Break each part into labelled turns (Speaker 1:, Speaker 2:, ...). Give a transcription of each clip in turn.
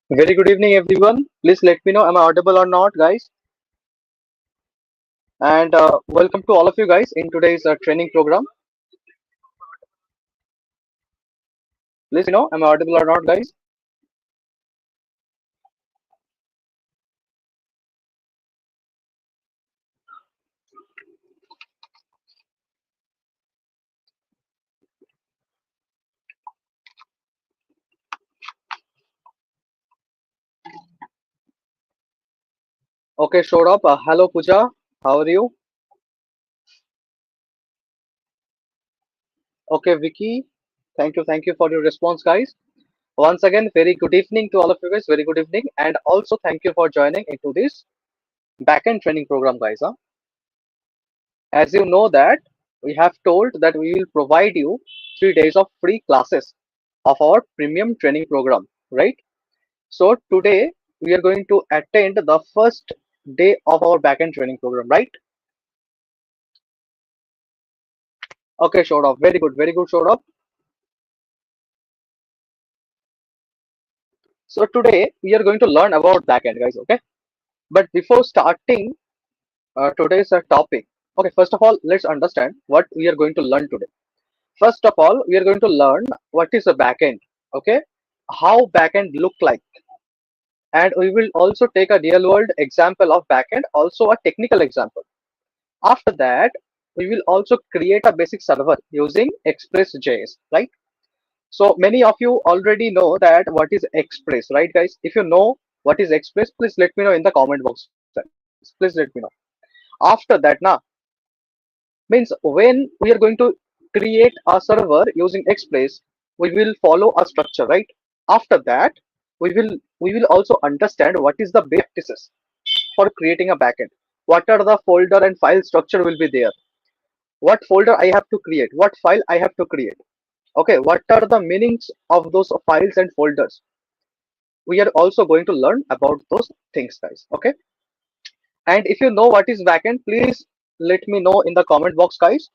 Speaker 1: Very good evening, everyone. Please let me know am I audible or not, guys. And welcome to all of you guys in today's training program. Please, am I audible or not, guys? Okay, showed up. Hello, Pooja. How are you? Okay, Vicky. Thank you for your response, guys. Once again, very good evening to all of you guys. Very good evening, and also thank you for joining into this backend training program, guys. As you know that we have told that we will provide you 3 days of free classes of our premium training program, right? So today we are going to attend the first day of our backend training program, right? Okay, showed up. Very good, showed up. So today we are going to learn about backend, guys. Okay, but before starting today's topic, okay, first of all, let's understand what we are going to learn today. First of all, we are going to learn what is a backend. Okay, how backend look like, and we will also take a real world example of backend, also a technical example. After that, we will also create a basic server using Express.js, right? So many of you already know that what is Express, right, guys? If you know what is Express, please let me know in the comment box. Please let me know. After that, now means when we are going to create a server using Express, we will follow a structure, right? After that, we will also understand what is the best practices for creating a backend. What are the folder and file structure will be there, what folder I have to create, what file I have to create. Okay, what are the meanings of those files and folders? We are also going to learn about those things, guys. Okay, and if you know what is backend, please let me know in the comment box, guys.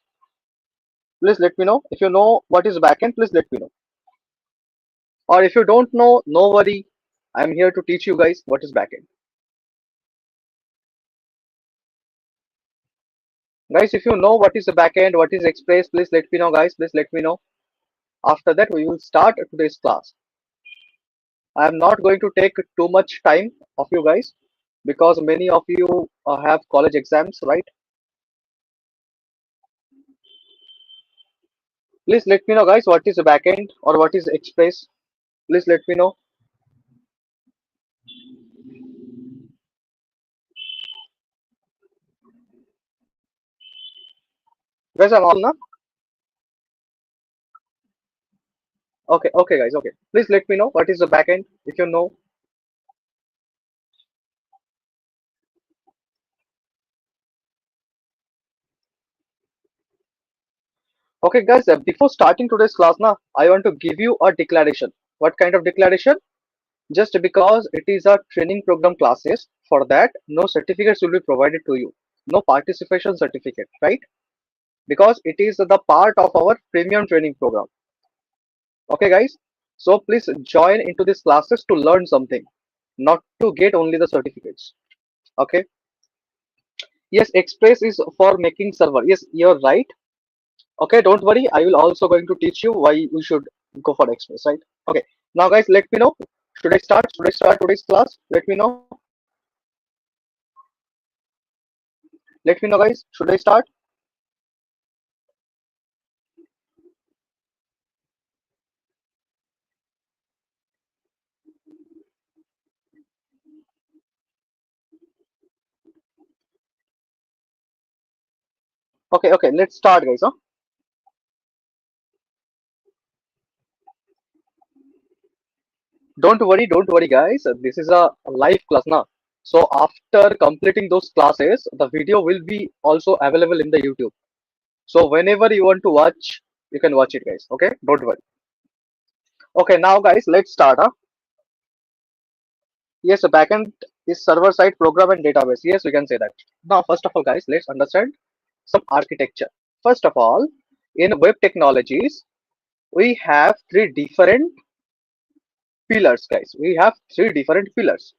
Speaker 1: Please let me know if you know what is backend. Please let me know. Or if you don't know, no worry. I'm here to teach you guys what is backend. Guys, if you know what is the backend, what is Express, please let me know, guys. Please let me know. After that, we will start today's class. I am not going to take too much time of you guys because many of you have college exams, right? Please let me know, guys, what is a backend or what is Express. Please let me know. Guys, I'm on now. Okay, okay, guys, okay. Please let me know what is the backend if you know. Okay, guys, before starting today's class, now I want to give you a declaration. What kind of declaration? Just because it is a training program classes, for that no certificates will be provided to you, no participation certificate, right? Because it is the part of our premium training program. Okay, guys, so please join into these classes to learn something, not to get only the certificates. Okay, yes, Express is for making server. Yes, you're right. Okay, don't worry, I will also going to teach you why we should go for Express, right? Okay, now guys, let me know, should I start today's class? Let me know. Let me know, guys, should I start? Okay, okay, let's start, guys. Don't worry, guys. This is a live class now. So after completing those classes, the video will be also available in the YouTube. So whenever you want to watch, you can watch it, guys. Okay, don't worry. Okay, now guys, let's start. Yes, a backend is server-side program and database. Yes, we can say that. Now, first of all, guys, let's understand some architecture. First of all, in web technologies, we have three different pillars, guys. We have three different pillars.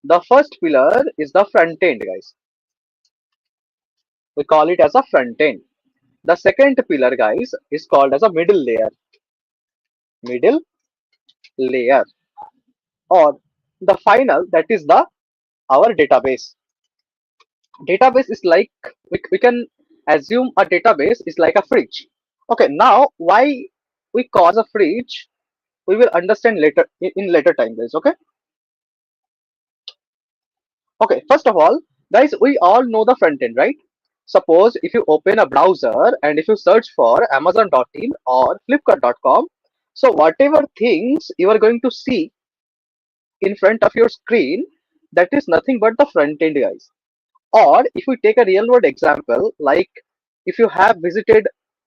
Speaker 1: The first pillar is the front end, guys. We call it as a front end. The second pillar, guys, is called as a middle layer. Middle layer. Or the final, that is the our database. Database is like, we can assume a database is like a fridge. Okay, now why we call a fridge, we will understand later in later time, guys. Okay. Okay, first of all, guys, we all know the front end, right? Suppose if you open a browser and if you search for amazon.in or flipkart.com, so whatever things you are going to see in front of your screen, that is nothing but the front end, guys. Or if we take a real world example, like if you have visited,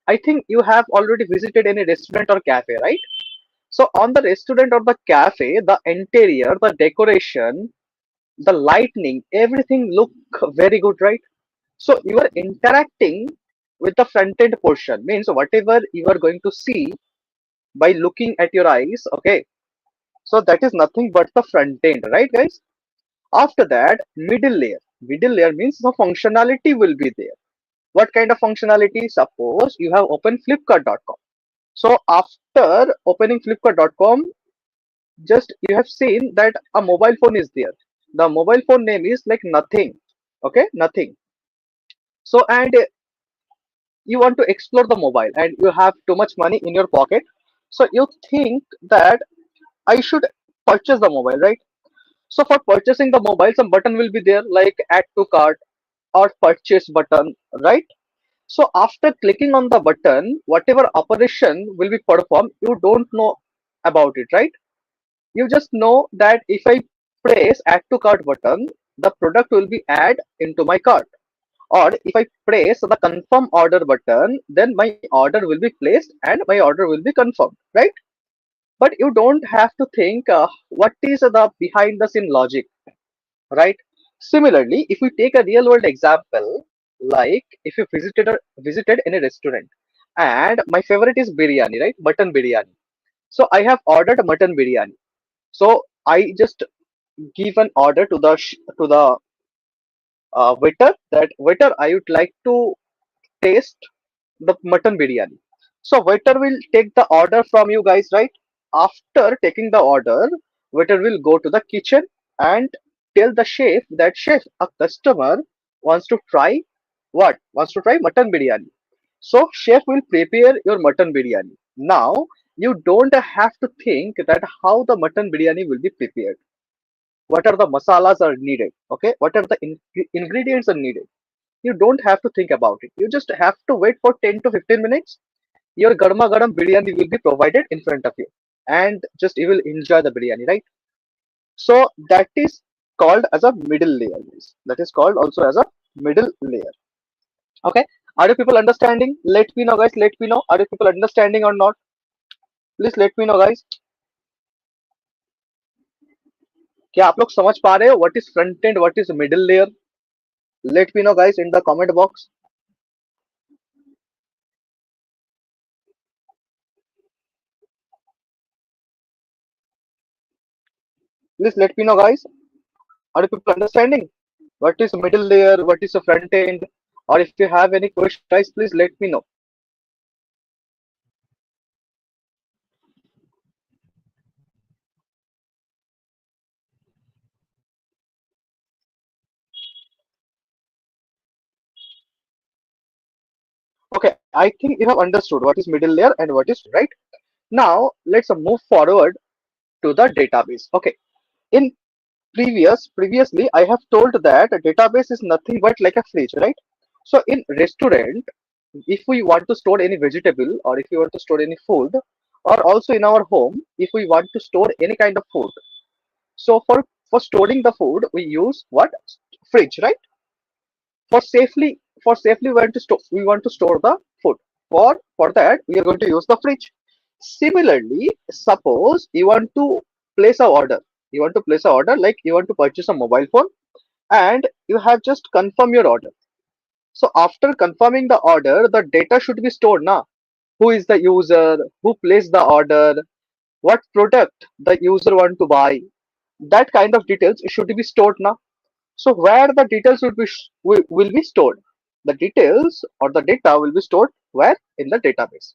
Speaker 1: I think you have already visited any restaurant or cafe, right? So on the restaurant or the cafe, the interior, the decoration, the lightning, everything look very good, right? So you are interacting with the front end portion, means whatever you are going to see by looking at your eyes. Okay, so that is nothing but the front end, right, guys? After that, middle layer means the functionality will be there. What kind of functionality? Suppose you have opened flipkart.com. So after opening flipkart.com, just you have seen that a mobile phone is there. The mobile phone name is like nothing. Okay, nothing. So and you want to explore the mobile and you have too much money in your pocket. So you think that I should purchase the mobile, right? So for purchasing the mobile, some button will be there like add to cart or purchase button, right? So after clicking on the button, whatever operation will be performed, you don't know about it, right? You just know that if I press add to cart button, the product will be add into my cart. Or if I press the confirm order button, then my order will be placed and my order will be confirmed, right? But you don't have to think what is the behind the scene logic, right? Similarly, if we take a real world example, like if you visited any restaurant and my favorite is biryani, right? Mutton biryani. So I have ordered mutton biryani. So I just give an order to the waiter, that waiter, I would like to taste the mutton biryani. So waiter will take the order from you guys, right? After taking the order, waiter will go to the kitchen and tell the chef that chef, a customer wants to try what? Wants to try mutton biryani. So chef will prepare your mutton biryani. Now you don't have to think that how the mutton biryani will be prepared. What are the masalas are needed? Okay, what are the ingredients are needed? You don't have to think about it. You just have to wait for 10 to 15 minutes. Your garma garam biryani will be provided in front of you, and just you will enjoy the biryani, right? So that is called as a middle layer, guys. That is called also as a middle layer. Okay, are you people understanding? Let me know, guys. Let me know, are you people understanding or not? Please let me know, guys. क्या आप लोग समझ पा रहे हो what is front end, what is middle layer? Let me know, guys, in the comment box. Please let me know, guys. Are you people understanding? What is middle layer? What is a front end? Or if you have any questions, guys, please let me know. Okay, I think you have understood what is middle layer and what is right. Now let's move forward to the database. Okay, in previously I have told that a database is nothing but like a fridge, right? So in restaurant, if we want to store any vegetable or if we want to store any food, or also in our home, if we want to store any kind of food, so for storing the food we use what? Fridge, right? For safely we want to store the food. For that we are going to use the fridge. Similarly, suppose you want to place a order. You want to place a order, like you want to purchase a mobile phone, and you have just confirmed your order. So after confirming the order, the data should be stored now. Who is the user, who placed the order, what product the user want to buy, that kind of details should be stored now. So where the details will be stored, the details or the data will be stored where? In the database.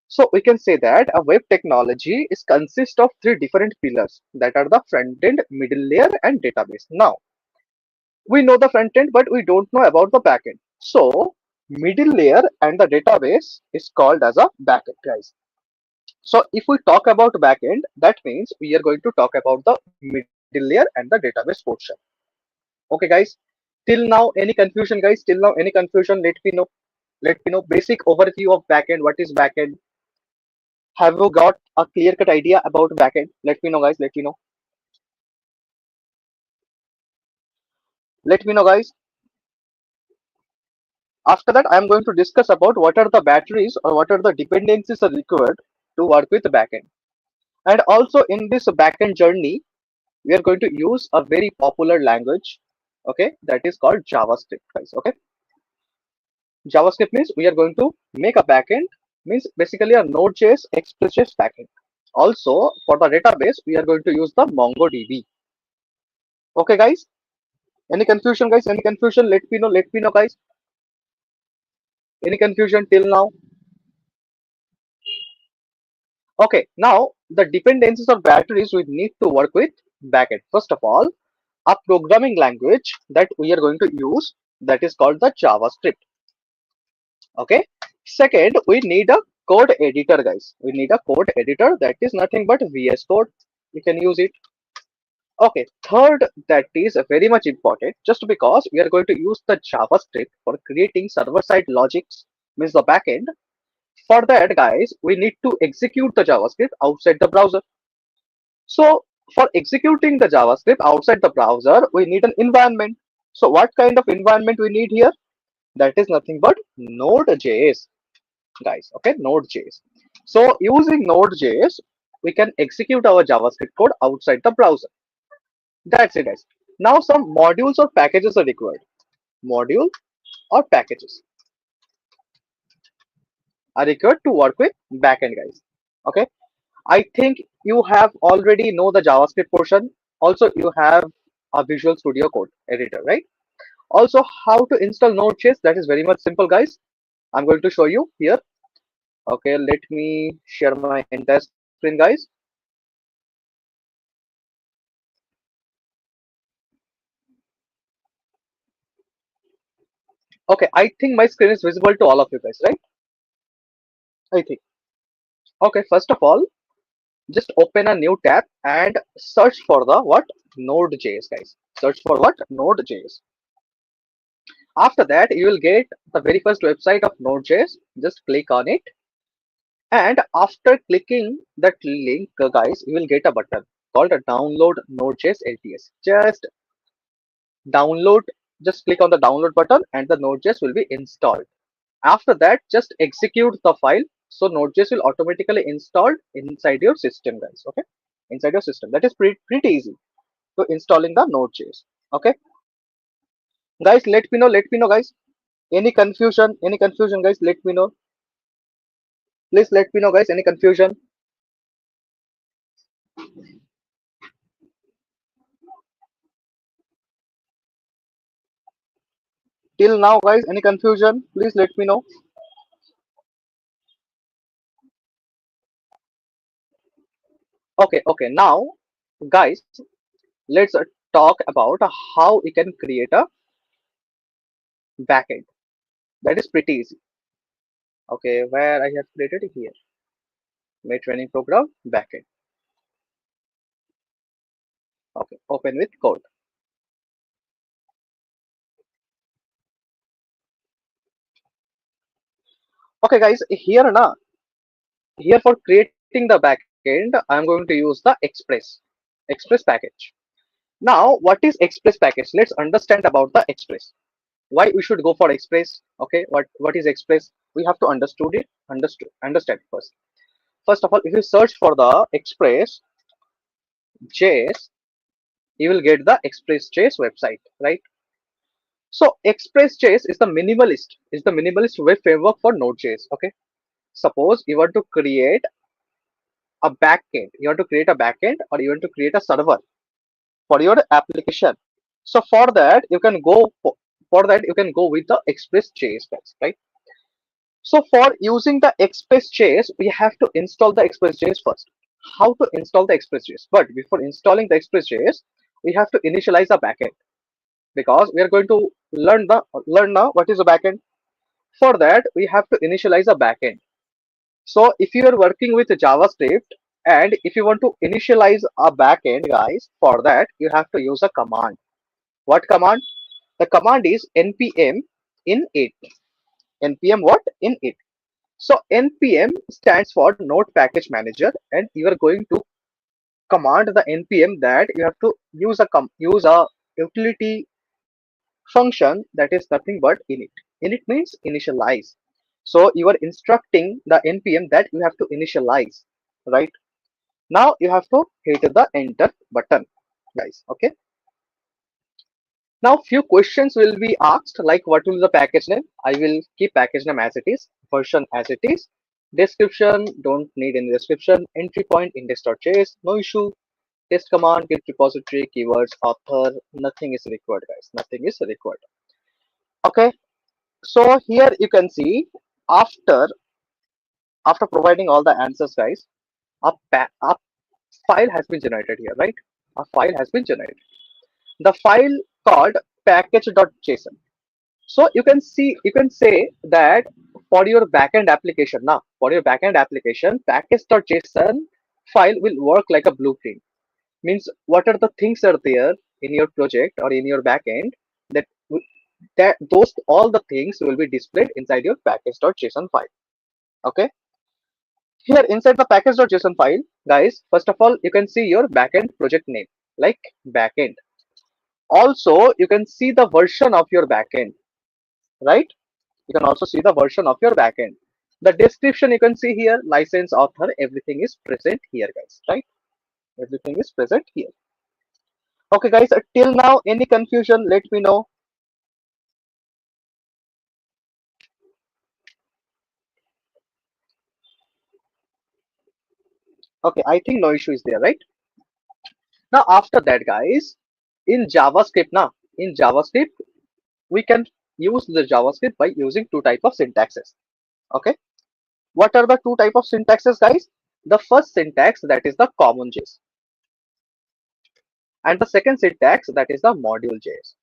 Speaker 1: So we can say that a web technology is consist of three different pillars, that are the front end, middle layer and database. Now we know the front end, but we don't know about the back end. So middle layer and the database is called as a backend, guys. So if we talk about backend, that means we are going to talk about the middle layer and the database portion. Okay, guys. Till now, any confusion, guys? Till now, any confusion? Let me know. Let me know. Basic overview of backend. What is backend? Have you got a clear-cut idea about backend? Let me know, guys. Let me know. Let me know, guys. After that, I am going to discuss about what are the batteries or what are the dependencies are required to work with backend. And also in this backend journey, we are going to use a very popular language, okay, that is called JavaScript, guys. Okay, JavaScript means we are going to make a backend, means basically a Node.js Express.js backend. Also for the database, we are going to use the MongoDB. Okay, guys. Any confusion, guys? Any confusion? Let me know. Let me know, guys. Any confusion till now? Okay, now the dependencies or batteries we need to work with backend. First of all, a programming language that we are going to use, that is called the JavaScript. Okay. Second, we need a code editor, guys. We need a code editor that is nothing but VS Code. You can use it. Okay. Third, that is very much important, just because we are going to use the JavaScript for creating server-side logics, means the backend. For that, guys, we need to execute the JavaScript outside the browser. So for executing the JavaScript outside the browser, we need an environment. So what kind of environment we need here? That is nothing but Node.js, guys. Okay, Node.js. So using Node.js, we can execute our JavaScript code outside the browser. That's it, guys. Now some modules or packages are required. Module or packages are required to work with backend, guys. Okay. I think you have already know the JavaScript portion. Also, you have a Visual Studio Code editor, right? Also, how to install Node.js, that is very much simple, guys. I'm going to show you here. Okay, let me share my entire screen, guys. Okay, I think my screen is visible to all of you guys, right? I think. Okay, first of all, just open a new tab and search for the what? Node.js, guys. Search for what? Node.js. After that, you will get the very first website of Node.js. Just click on it. And after clicking that link, guys, you will get a button called a download Node.js LTS. Download, just click on the download button and the Node.js will be installed. After that, just execute the file. So Node.js will automatically install inside your system, guys. Okay, inside your system. That is pretty easy to installing the Node.js. Okay, guys, let me know. Let me know, guys. Any confusion? Any confusion, guys? Let me know. Please let me know, guys. Any confusion? Till now, guys, any confusion? Please let me know. Okay, okay. Now, guys, let's talk about how we can create a backend. That is pretty easy. Okay, where I have created it here. My training program backend. Okay, open with code. Okay, guys, here for creating the backend, I'm going to use the Express package. Now, what is Express package? Let's understand about the Express. Why we should go for Express? Okay, what is Express? We have to understand first. First of all, if you search for the Express JS, you will get the Express JS website, right? So Express.js is the minimalist web framework for Node.js. Okay. Suppose you want to create a backend. You want to create a backend or you want to create a server for your application. So for that you can go with the Express.js, guys, right? So for using the Express.js, we have to install the Express.js first. How to install the Express.js? But before installing the Express.js, we have to initialize a backend because we are going to learn now what is a backend. For that, we have to initialize a backend. So if you are working with JavaScript and if you want to initialize a backend, guys, for that you have to use a command. What command? The command is npm init. Npm what? Init. So npm stands for Node Package Manager, and you are going to command the npm that you have to use a utility function that is nothing but init. Init means initialize. So you are instructing the npm that you have to initialize, right? Now you have to hit the enter button, guys. Okay. Now few questions will be asked like what will be the package name? I will keep package name as it is, version as it is. Description, don't need any description. Entry point index.js, no issue. Test command, git repository, keywords, author, nothing is required, guys. Nothing is required. Okay. So here you can see after providing all the answers, guys, a file has been generated here, right? A file has been generated. The file called package.json. So you can say that for your backend application now, for your backend application, package.json file will work like a blueprint. Means what are the things are there in your project or in your backend that that those all the things will be displayed inside your package.json file. Okay. Here inside the package.json file, guys, first of all, you can see your backend project name like backend. Also, you can see the version of your backend, right? You can also see the version of your backend. The description you can see here, license, author, everything is present here, guys, right? Everything is present here. Okay, guys, till now, any confusion, let me know. Okay, I think no issue is there, right? Now, after that, guys, in JavaScript, we can use the JavaScript by using two type of syntaxes. Okay, what are the two type of syntaxes, guys? The first syntax that is the common JS, and the second syntax that is the module JS.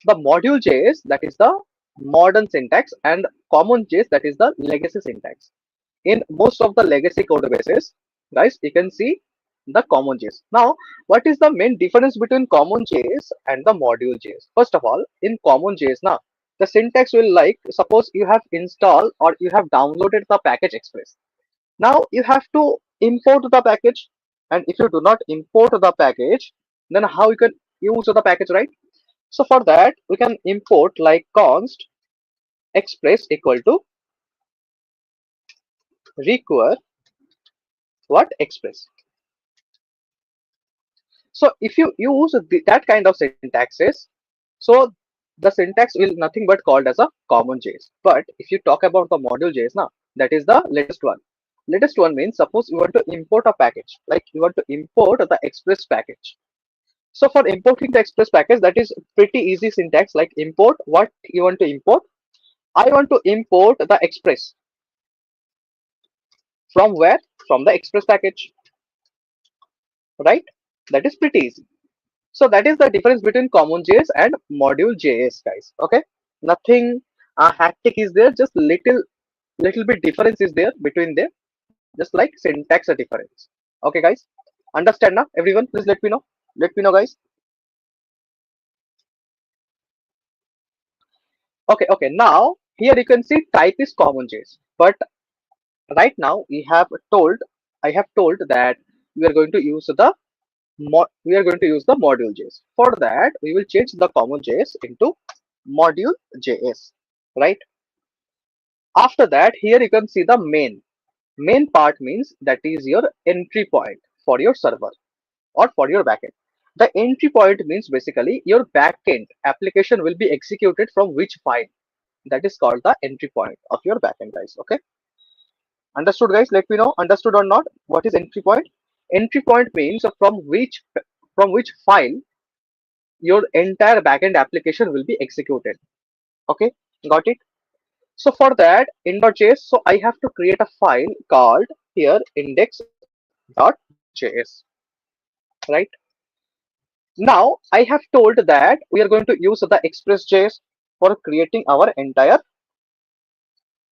Speaker 1: The module JS that is the modern syntax, and common JS that is the legacy syntax. In most of the legacy code bases, guys, you can see the common JS. Now, what is the main difference between common JS and the module JS? First of all, in common JS now, the syntax will like suppose you have installed or you have downloaded the package Express. Now you have to import the package, and if you do not import the package, then how you can use the package, right? So for that, we can import like const express equal to require what express. So if you use that kind of syntaxes, so the syntax will nothing but called as a common JS. But if you talk about the module JS now, that is the latest one. Latest one means suppose you want to import a package, like you want to import the express package. So for importing the express package, that is pretty easy syntax, like import what you want to import. I want to import the express. From where? From the express package, right? That is pretty easy. So that is the difference between common JS and module JS, guys. Okay, nothing hectic is there. Just little bit difference is there between them. Just like syntax a difference. Okay, guys, understand now? Everyone, please let me know. Let me know, guys. Okay, okay. Now here you can see type is common JS, but right now I have told that we are going to use we are going to use the module JS. For that, we will change the common JS into module JS, right? After that, here you can see the main part means that is your entry point for your server or for your backend. The entry point means basically your backend application will be executed from which file. That is called the entry point of your backend, guys. Okay. Understood, guys? Let me know. Understood or not? What is entry point? Entry point means from which file your entire backend application will be executed. Okay, got it? So for that, in .js, so I have to create a file called here index.js, right? Now I have told that we are going to use the Express.js for creating our entire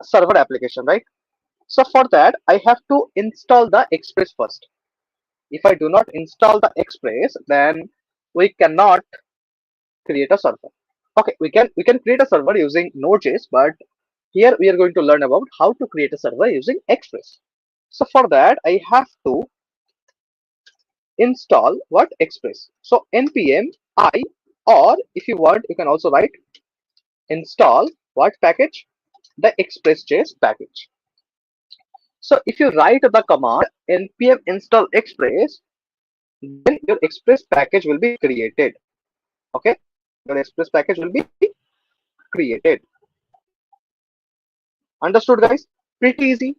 Speaker 1: server application, right? So for that, I have to install the Express first. If I do not install the Express, then we cannot create a server. Okay, we can create a server using Node.js, but here we are going to learn about how to create a server using Express. So for that, I have to install what Express. So npm I, or if you want, you can also write install what package, the Express.js package. So if you write the command npm install Express, then your Express package will be created. Okay, your Express package will be created. Understood, guys? Pretty easy.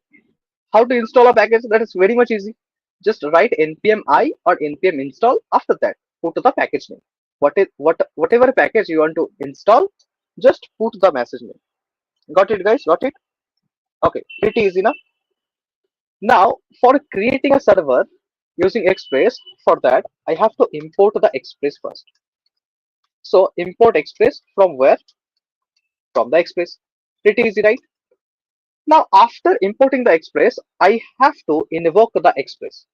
Speaker 1: How to install a package? That is very much easy. Just write npm I or npm install. After that, put the package name. Whatever package you want to install, just put the message name. Got it, guys? Got it? Okay, pretty easy now. Now, for creating a server using Express, for that I have to import the Express first. So import Express from where? From the Express. Pretty easy, right? Now, after importing the Express, I have to invoke the Express.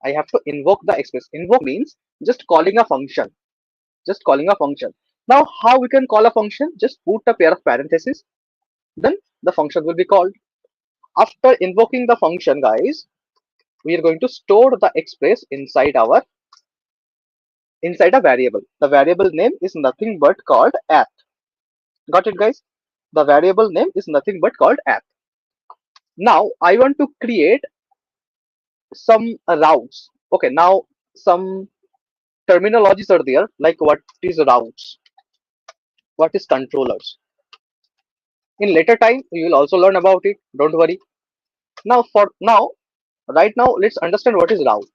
Speaker 1: I have to invoke the Express. Invoke means just calling a function. Just calling a function. Now, how we can call a function? Just put a pair of parentheses. Then the function will be called. After invoking the function, guys, we are going to store the Express inside a variable. The variable name is nothing but called app. Got it, guys? The variable name is nothing but called app. Now I want to create some routes. Okay, now some terminologies are there, like what is routes, what is controllers. In later time you will also learn about it, don't worry. Now for now, right now, let's understand what is route.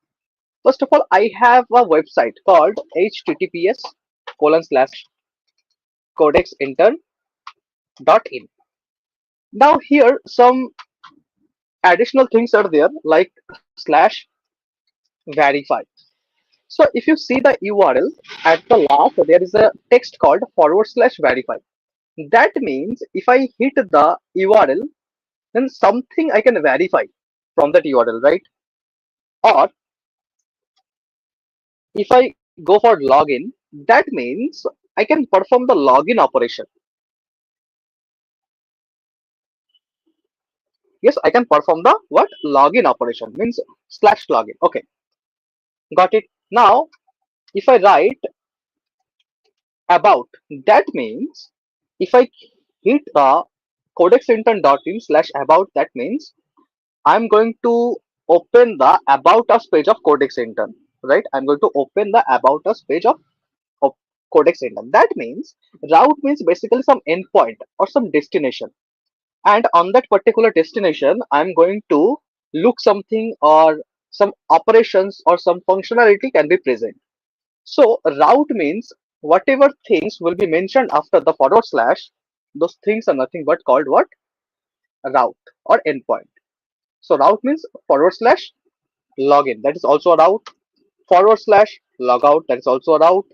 Speaker 1: First of all, I have a website called https://codexintern.in. Now here some additional things are there, like slash verify. So if you see the URL at the last, there is a text called /verify. That means if I hit the URL, then something I can verify from that URL, right? Or if I go for login, that means I can perform the login operation. Yes, I can perform the what? Login operation means /login. Okay, got it. Now, if I write about, that means if I hit the codexintern.in/about, that means I'm going to open the about us page of Codex Intern, right? I'm going to open the about us page of Codex Intern. That means route means basically some endpoint or some destination, and on that particular destination, I'm going to look something, or some operations or some functionality can be present. So route means whatever things will be mentioned after the /, those things are nothing but called what? Route or endpoint. So route means /login, that is also a route. /logout, that is also a route.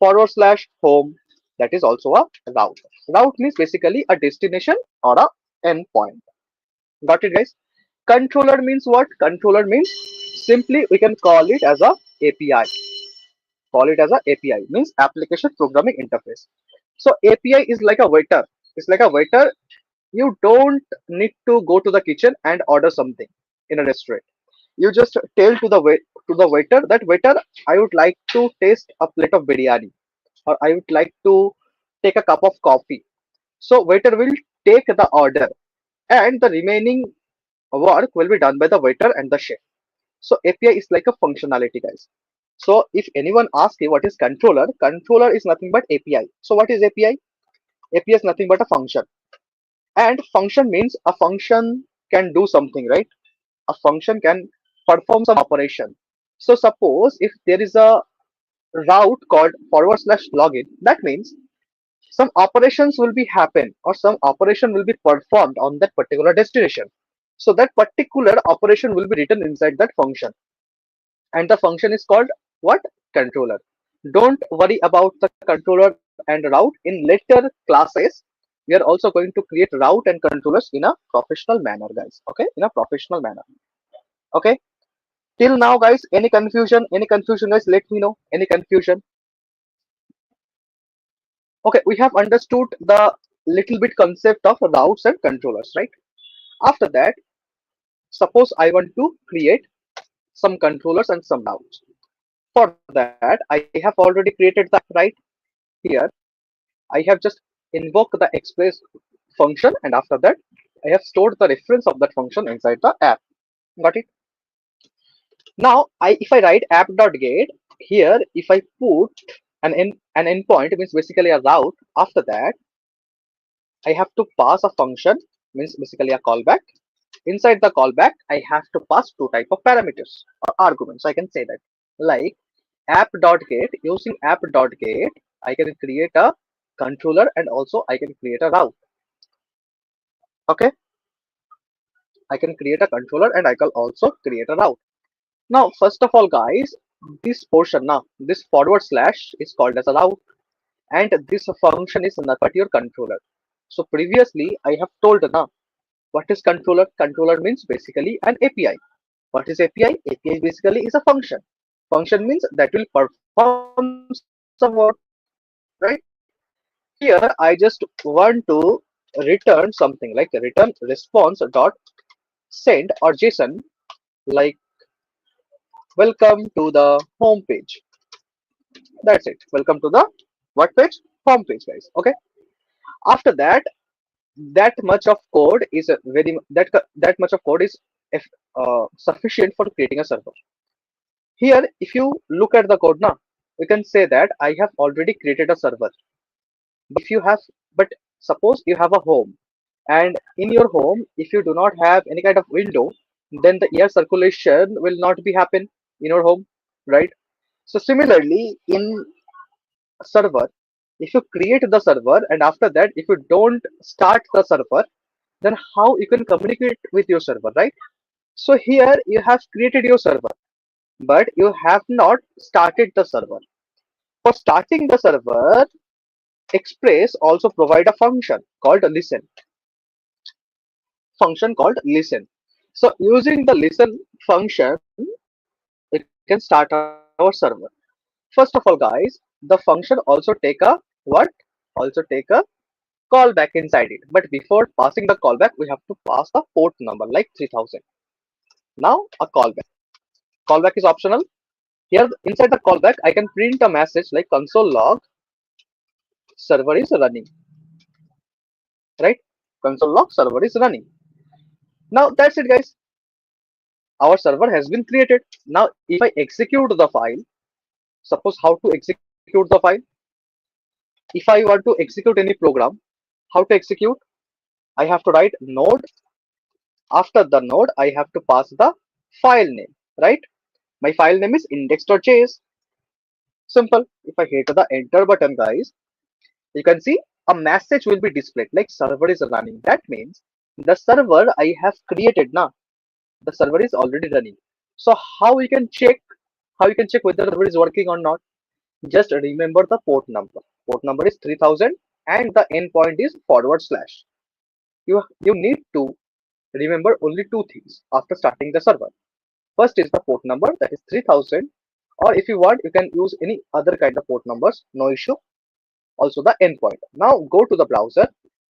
Speaker 1: /home, that is also a route. Route means basically a destination or a endpoint. Got it, guys? Controller means what? Controller means simply we can call it as a API. Call it as a API means application programming interface. So API is like a waiter. It's like a waiter. You don't need to go to the kitchen and order something in a restaurant. You just tell to the waiter that, waiter, I would like to taste a plate of biryani, or I would like to take a cup of coffee. So waiter will take the order, and the remaining work will be done by the waiter and the chef. So API is like a functionality, guys. So if anyone asks you what is controller, controller is nothing but API. So what is API? API is nothing but a function. And function means a function can do something, right? A function can perform some operation. So suppose if there is a route called forward slash login, that means some operations will be happen or some operation will be performed on that particular destination. So that particular operation will be written inside that function, and the function is called what? Controller. Don't worry about the controller and route. In later classes we are also going to create route and controllers in a professional manner, guys. Okay, in a professional manner. Okay, till now guys, any confusion guys, let me know. Any confusion? Okay, we have understood the little bit concept of routes and controllers, right? After that, suppose I want to create some controllers and some routes. For that, I have already created the app right here. I have just invoked the express function, and after that, I have stored the reference of that function inside the app. Got it? Now, if I write app.get here, if I put an endpoint, means basically a route. After that, I have to pass a function, means basically a callback. Inside the callback, I have to pass two type of parameters or arguments. I can say that, like app.get. Using app.get, I can create a controller and also I can create a route. Okay, I can create a controller and I can also create a route. Now, first of all, guys, this portion now, this forward slash is called as a route, and this function is nothing but your controller. So previously, I have told now what is controller. Controller means basically an API. What is API? API basically is a function. Function means that will perform some work, right? Here, I just want to return something like return response dot send or JSON, like welcome to the home page. That's it. Welcome to the what page? Home page, guys. Okay. After that, that much of code is that much of code is if, sufficient for creating a server. Here, if you look at the code now, we can say that I have already created a server. But if you have, but suppose you have a home, and in your home, if you do not have any kind of window, then the air circulation will not be happen in your home, right? So similarly, in server, if you create the server and after that, if you don't start the server, then how you can communicate with your server, right? So here you have created your server, but you have not started the server. For starting the server, Express also provide a function called listen. Function called listen. So using the listen function, we can start our server. First of all, guys, the function also take a what? Also take a callback inside it. But before passing the callback, we have to pass the port number like 3000. Now a callback. Callback is optional. Here inside the callback, I can print a message like console log server is running. Right? Console log server is running. Now that's it, guys. Our server has been created. Now if I execute the file, suppose how to execute the file. If I want to execute any program, how to execute? I have to write node. After the node, I have to pass the file name, right? My file name is index.js. Simple. If I hit the enter button, guys, you can see a message will be displayed like server is running. That means the server I have created now, the server is already running. So how we can check? How you can check whether the server is working or not? Just remember the port number. Port number is 3000 and the endpoint is forward slash. You need to remember only two things after starting the server. First is the port number, that is 3000, or if you want you can use any other kind of port numbers, no issue. Also the endpoint. Now go to the browser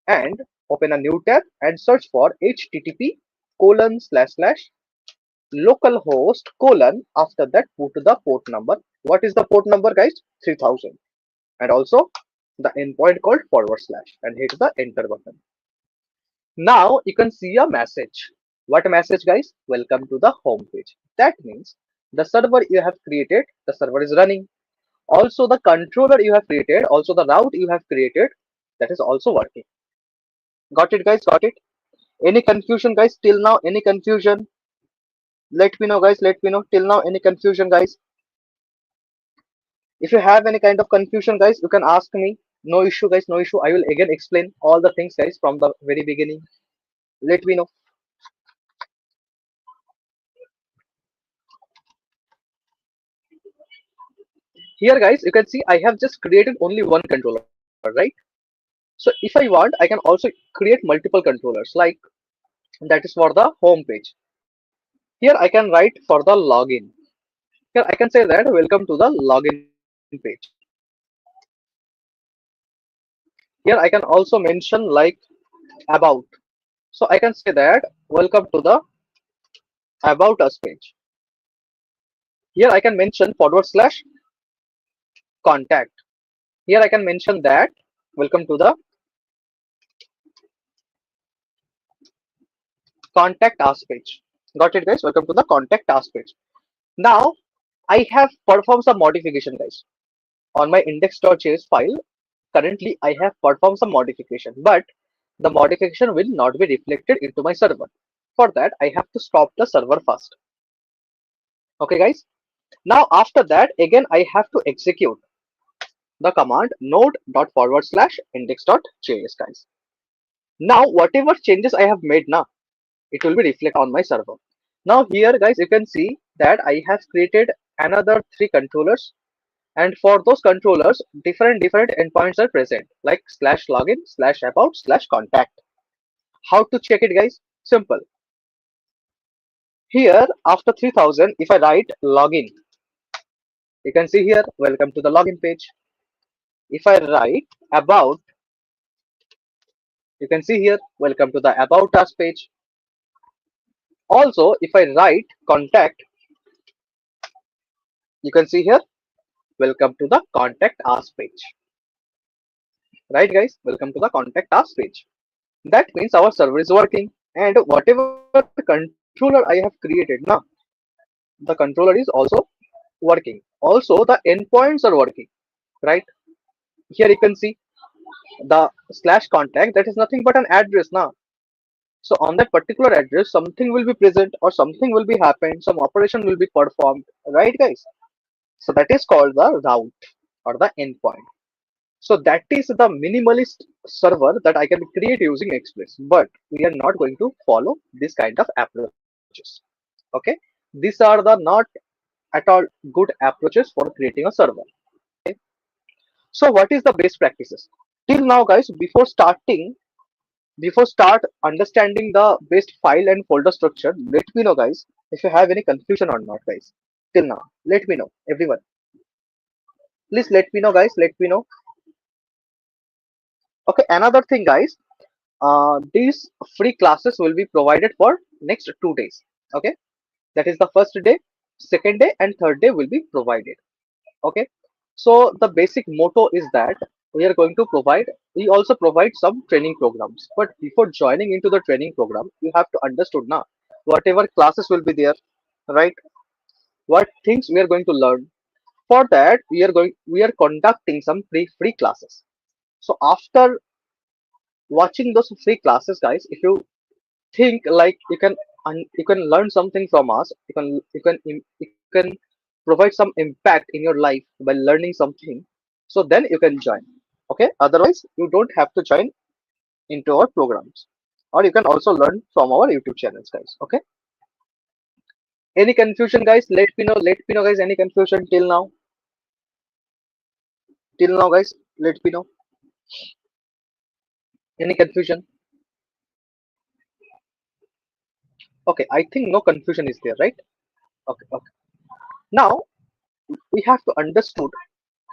Speaker 1: and open a new tab and search for http colon slash slash localhost colon, after that put the port number. What is the port number, guys? 3000, and also the endpoint called forward slash, and hit the enter button. Now you can see a message. What message, guys? Welcome to the home page. That means the server you have created, the server is running. Also the controller you have created, also the route you have created, that is also working. Got it, guys? Got it? Any confusion, guys? Till now, any confusion? Let me know, guys. Let me know. Till now, any confusion, guys? If you have any kind of confusion, guys, you can ask me. No issue, guys. No issue. I will again explain all the things, guys, from the very beginning. Let me know. Here, guys, you can see I have just created only one controller, right? So if I want, I can also create multiple controllers, like that is for the home page. Here I can write for the login. Here I can say that welcome to the login page. Here I can also mention like about. So I can say that welcome to the about us page. Here I can mention forward slash contact. Here I can mention that welcome to the contact us page. Got it, guys? Welcome to the contact us page. Now I have performed some modification, guys, on my index.js file. Currently I have performed some modification, but the modification will not be reflected into my server. For that I have to stop the server first. Okay, guys. Now after that again I have to execute the command node.forward/index.js, guys. Now whatever changes I have made now, it will be reflected on my server. Now here, guys, you can see that I have created another three controllers, and for those controllers different endpoints are present, like slash login, slash about, slash contact. How to check it, guys? Simple. Here after 3000, if I write login, you can see here welcome to the login page. If I write about, you can see here welcome to the about us page. Also if I write contact, you can see here welcome to the contact us page. Right, guys? Welcome to the contact us page. That means our server is working, and whatever controller I have created now, the controller is also working. Also the endpoints are working, right? Here you can see the slash contact, that is nothing but an address now. So on that particular address something will be present or something will be happened, some operation will be performed, right, guys? So that is called the route or the endpoint. So that is the minimalist server that I can create using Express, but we are not going to follow this kind of approaches. Okay, these are the not at all good approaches for creating a server. Okay, so what is the best practices? Till now, guys, before start understanding the best file and folder structure, let me know, guys, if you have any confusion or not, guys. Till now, let me know, everyone. Please let me know, guys. Let me know. Okay, another thing, guys. These free classes will be provided for next 2 days. Okay, that is the first day, second day, and third day will be provided. Okay, so the basic motto is that we are going to provide. We also provide some training programs, but before joining into the training program, you have to understood now whatever classes will be there, right? What things we are going to learn. For that, we are conducting some free classes. So after watching those free classes, guys, if you think like you can learn something from us, you can provide some impact in your life by learning something, so then you can join. Okay, otherwise you don't have to join into our programs, or you can also learn from our YouTube channels, guys. Okay, any confusion, guys? Let me know, guys, any confusion till now, guys. Let me know any confusion. Okay, I think no confusion is there, right? Okay, okay. Now we have to understood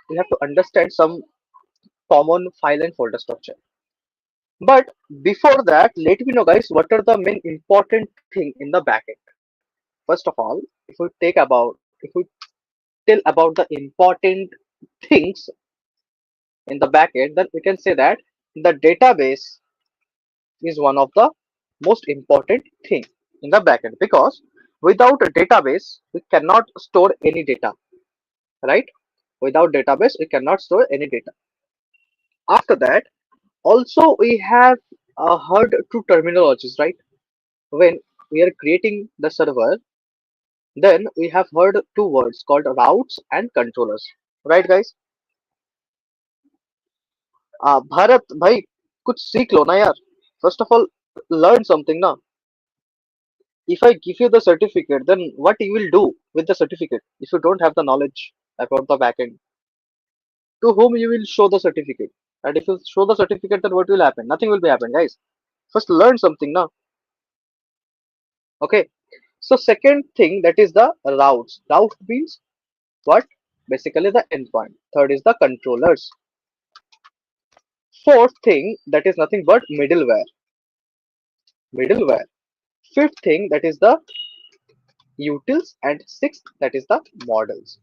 Speaker 1: we have to understand some common file and folder structure. But before that, let me know, guys, what are the main important thing in the backend. First of all, if we tell about the important things in the backend, then we can say that the database is one of the most important thing in the backend, because without a database we cannot store any data, right? Without database we cannot store any data. After that, also we have heard two terminologies, right? When we are creating the server, then we have heard two words called routes and controllers, right, guys? Bharat, भाई कुछ सीख लो ना यार. First of all, learn something ना. If I give you the certificate, then what you will do with the certificate if you don't have the knowledge about the backend? To whom you will show the certificate? And if you show the certificate, then what will happen? Nothing will be happen, guys. First, learn something now. Okay. So second thing, that is the routes. Route means what? Basically the endpoint. Third is the controllers. Fourth thing, that is nothing but middleware. Middleware. Fifth thing, that is the utils, and sixth, that is the models.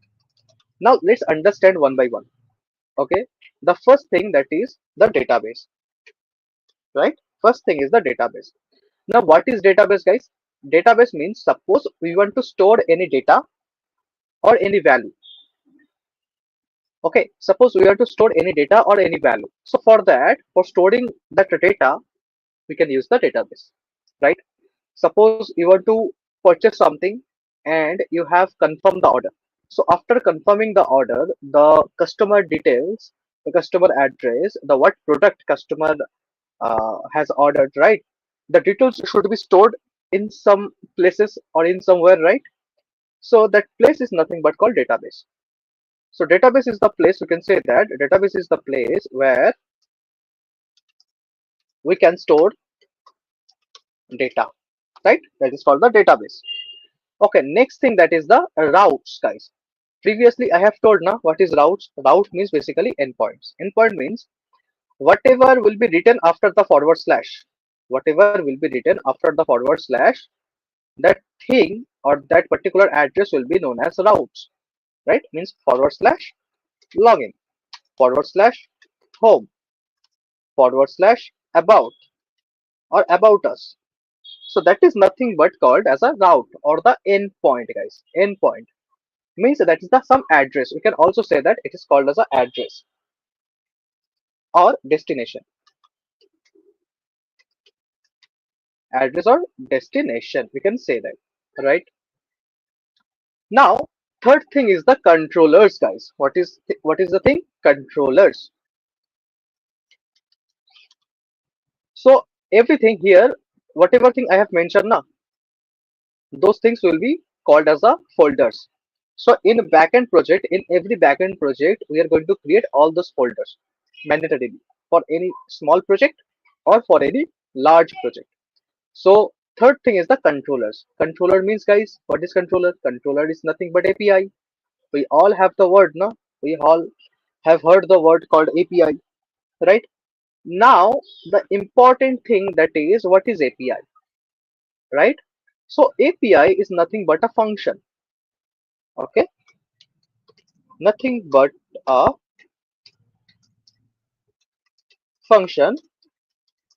Speaker 1: Now let's understand one by one. Okay. The first thing, that is the database, right? First thing is the database. Now what is database, guys? Database means, suppose we want to store any data or any value. Okay, suppose we want to store any data or any value. So for that, for storing that data, we can use the database, right? Suppose you want to purchase something and you have confirmed the order. So after confirming the order, the customer details, the customer address, the what product customer has ordered, right? The details should be stored in some places or in somewhere, right? So that place is nothing but called database. So database is the place, you can say that database is the place where we can store data, right? That is called the database. Okay, next thing, that is the routes, guys. Previously I have told now what is routes. Route means basically endpoints. Endpoint means whatever will be written after the forward slash. Whatever will be written after the forward slash, that thing or that particular address will be known as routes, right? Means forward slash login, forward slash home, forward slash about, or about us. So that is nothing but called as a route or the endpoint, guys. Endpoint means that is the some address. We can also say that it is called as a address or destination. Address or destination, we can say that, right? Now, third thing is the controllers, guys. What is the thing? Controllers. So everything here, whatever thing I have mentioned now, those things will be called as a folders. So in backend project, in every backend project, we are going to create all those folders mandatorily for any small project or for any large project. So third thing is the controllers. Controller means, guys, what is controller? Controller is nothing but API. We all have the word, no? We all have heard the word called API, right? Now the important thing, that is what is API, right? So API is nothing but a function, okay? Nothing but a function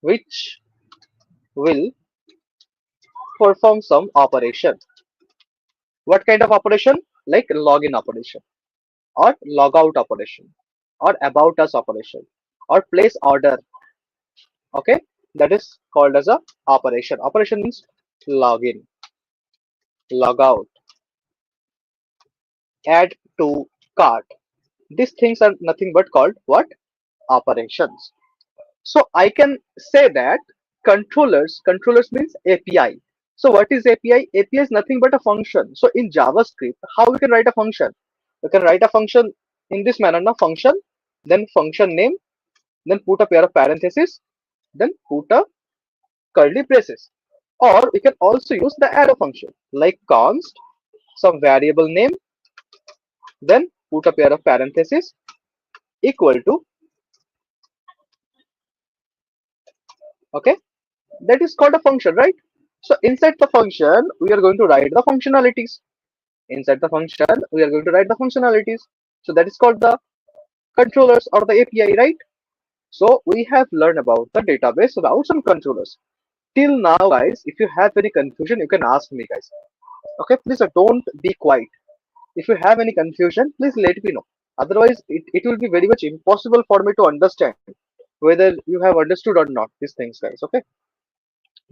Speaker 1: which will perform some operation. What kind of operation? Like login operation, or logout operation, or about us operation, or place order. Okay, that is called as a operation. Operation means login, logout, add to cart. These things are nothing but called what? Operations. So I can say that controllers means API. So what is API? API is nothing but a function. So in JavaScript, how we can write a function? We can write a function in this manner, now function, then function name, then put a pair of parentheses, then put a curly braces. Or we can also use the arrow function like const, some variable name, then put a pair of parentheses equal to, okay, that is called a function, right? So inside the function, we are going to write the functionalities. Inside the function, we are going to write the functionalities. So that is called the controllers or the API, right? So we have learned about the database routes and controllers. Till now, guys, if you have any confusion, you can ask me, guys. Okay, please don't be quiet. If you have any confusion, please let me know. Otherwise, it will be very much impossible for me to understand whether you have understood or not these things, guys. Okay,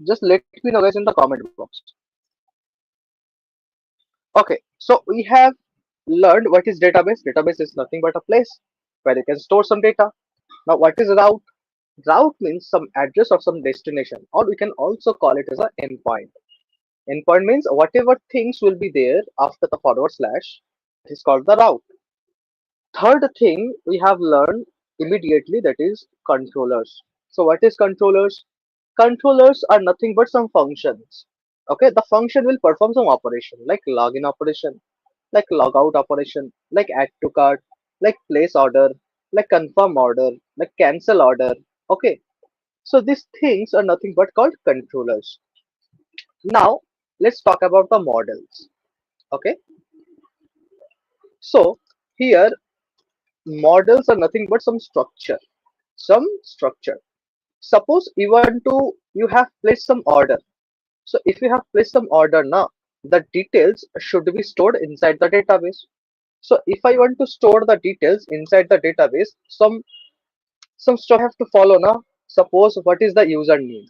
Speaker 1: just let me know, guys, in the comment box. Okay, so we have learned what is database. Database is nothing but a place where you can store some data. Now, what is route? Route means some address or some destination, or we can also call it as an endpoint. Endpoint means whatever things will be there after the forward slash is called the route. Third thing we have learned immediately, that is controllers. So what is controllers? Controllers are nothing but some functions. Okay, the function will perform some operation like login operation, like logout operation, like add to cart, like place order, like confirm order, like cancel order. Okay, so these things are nothing but called controllers. Now let's talk about the models. Okay, so here models are nothing but some structure. Some structure. Suppose you have placed some order. So if you have placed some order now, the details should be stored inside the database. So if I want to store the details inside the database, some stuff I have to follow now. Suppose what is the username,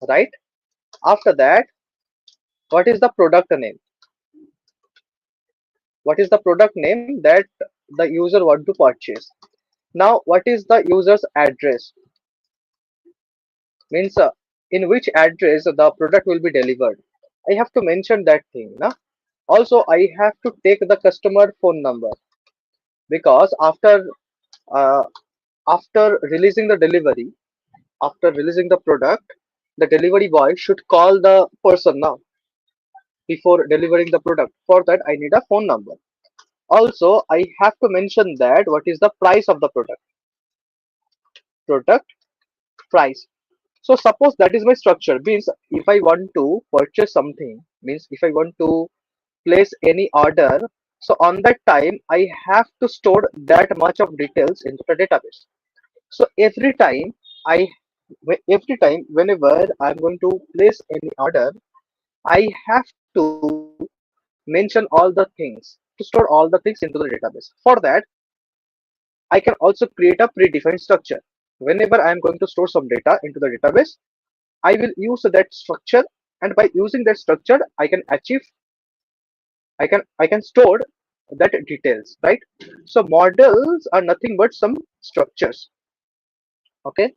Speaker 1: right? After that, what is the product name? What is the product name that the user want to purchase? Now, what is the user's address? Means in which address the product will be delivered. I have to mention that thing. Na? Also, I have to take the customer phone number because uh, after releasing the delivery, after releasing the product, the delivery boy should call the person now before delivering the product. For that, I need a phone number. Also, I have to mention that what is the price of the product. Product price. So suppose that is my structure. Means if I want to purchase something, means if I want to place any order, so on that time I have to store that much of details into the database. So I every time whenever I'm going to place any order, I have to mention all the things to store all the things into the database. For that, I can also create a predefined structure. Whenever I am going to store some data into the database, I will use that structure, and by using that structure, I can achieve, I can store that details, right? So models are nothing but some structures. Okay,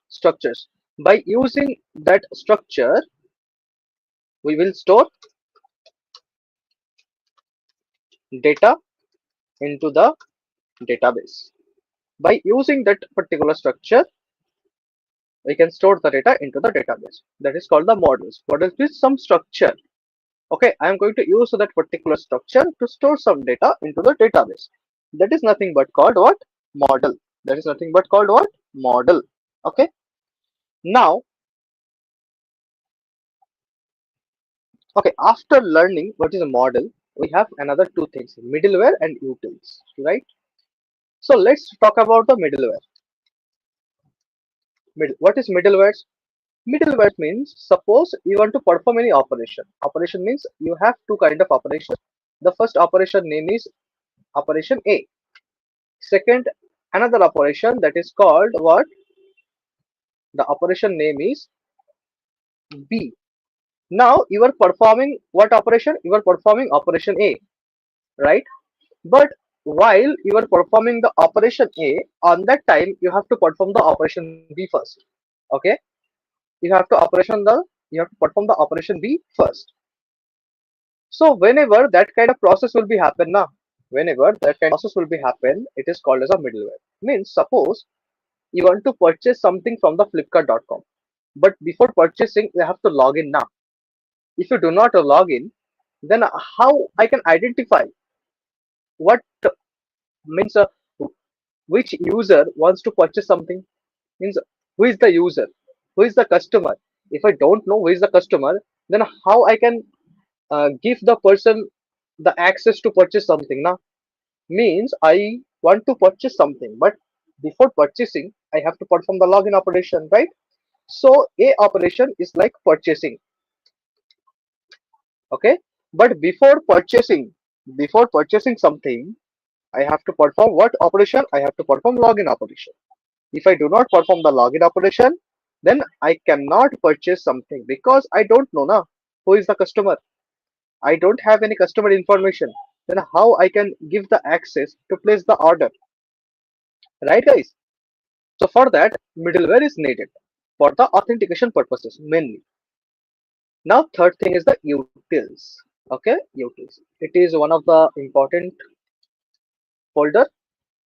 Speaker 1: structures. By using that structure, we will store data into the database. By using that particular structure, we can store the data into the database. That is called the models. Models is some structure. Okay, I am going to use that particular structure to store some data into the database. That is nothing but called what? Model. That is nothing but called what? Model. Okay. Now, okay, after learning what is a model, we have another two things, middleware and utils, right? So let's talk about the middleware. What is middleware? Middleware means suppose you want to perform any operation. Operation means you have two kind of operations. The first operation name is operation A. Second, another operation that is called what? The operation name is B. Now you are performing what operation? You are performing operation A, right? But while you are performing the operation A, on that time you have to perform the operation B first. Okay? You have to perform the operation B first. So whenever that kind of process will be happen now, whenever that kind of process will be happen, it is called as a middleware. Means suppose you want to purchase something from the flipkart.com, but before purchasing you have to log in now. If you do not log in, then how I can identify what means which user wants to purchase something? Means who is the user, who is the customer? If I don't know who is the customer, then how I can give the person the access to purchase something now? Means I want to purchase something, but before purchasing I have to perform the login operation, right? So a operation is like purchasing. Okay, but before purchasing something, I have to perform what operation? I have to perform login operation. If I do not perform the login operation, then I cannot purchase something because I don't know na, who is the customer. I don't have any customer information. Then how I can give the access to place the order, right guys? So for that, middleware is needed for the authentication purposes mainly. Now third thing is the utils. Okay, utils. It is one of the important folder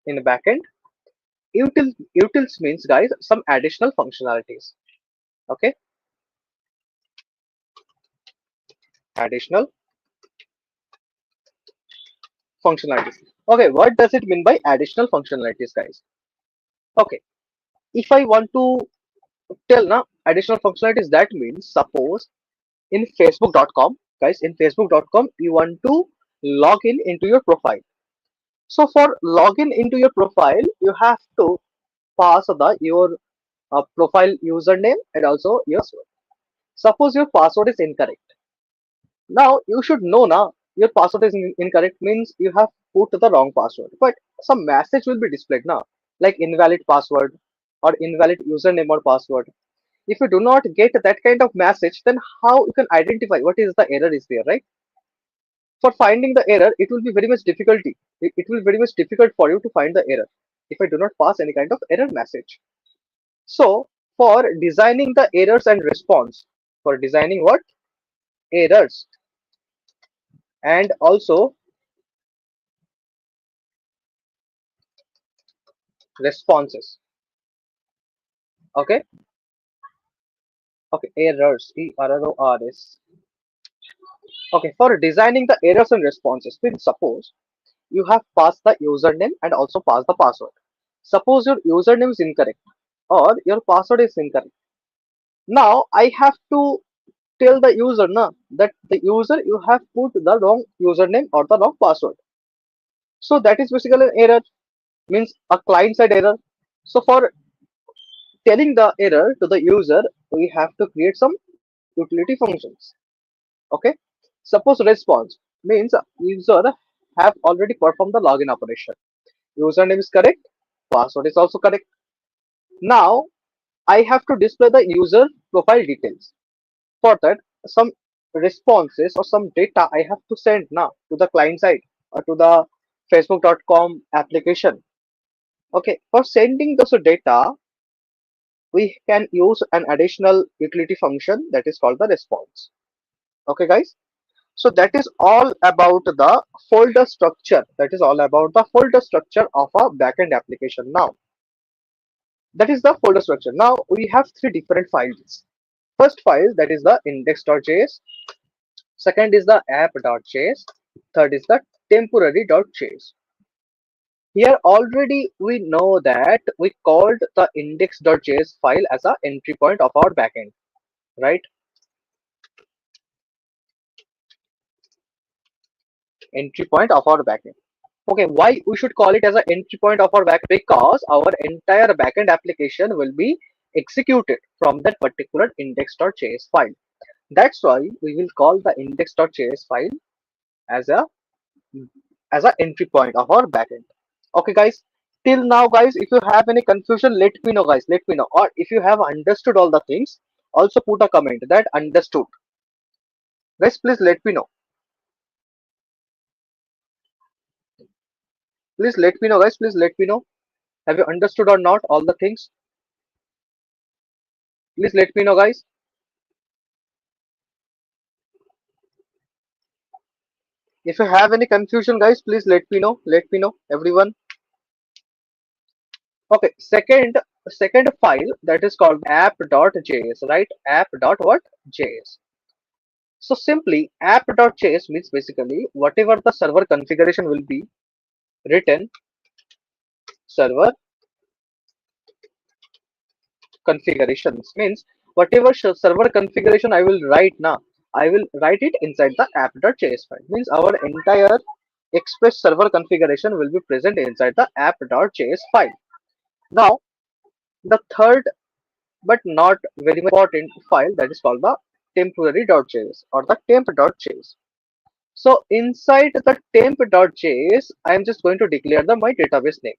Speaker 1: in backend. Utils means guys some additional functionalities. Okay, additional functionalities. Okay, what does it mean by additional functionalities, guys? Okay, if I want to tell now additional functionalities, that means suppose in facebook.com, guys, in facebook.com you want to log in into your profile. So for login into your profile, you have to pass the your profile username and also your password. Suppose your password is incorrect. Now you should know now your password is incorrect means you have put the wrong password. But some message will be displayed now, like invalid password or invalid username or password. If you do not get that kind of message, then how you can identify what is the error is there, right? For finding the error, it will be very much difficulty. It will be very much difficult for you to find the error if I do not pass any kind of error message. So for designing the errors and response, for designing what errors and also responses. Okay, okay, errors, ERRORS. Okay, for designing the errors and responses, then suppose you have passed the username and also passed the password. Suppose your username is incorrect or your password is incorrect. Now I have to tell the user na, that the user you have put the wrong username or the wrong password. So that is basically an error, means a client side error. So for telling the error to the user, we have to create some utility functions. Okay. Suppose response means user have already performed the login operation. Username is correct, password is also correct. Now I have to display the user profile details. For that, some responses or some data I have to send now to the client side or to the facebook.com application. Okay, for sending those data, we can use an additional utility function that is called the response. Okay, guys. So that is all about the folder structure. That is all about the folder structure of a backend application. Now, that is the folder structure. Now we have three different files. First file, that is the index.js. Second is the app.js. Third is the temporary.js. Here already we know that we called the index.js file as a entry point of our backend, right? Entry point of our backend. Okay, why we should call it as an entry point of our backend? Because our entire backend application will be executed from that particular index.js file. That's why we will call the index.js file as a entry point of our backend. Okay, guys. Till now, guys, if you have any confusion, let me know, guys. Let me know. Or if you have understood all the things, also put a comment that understood. Guys, please let me know. Please let me know, guys. Please let me know. Have you understood or not all the things? Please let me know, guys. If you have any confusion, guys, please let me know. Let me know, everyone. Okay, second file that is called app.js, right? App dot what? JS. So simply app.js means basically whatever the server configuration will be written, server configurations means whatever server configuration I will write now, I will write it inside the app.js file. Means our entire Express server configuration will be present inside the app.js file. Now the third but not very important file that is called the temporary.js or the temp.js. So inside the temp.js, I am just going to declare my database name.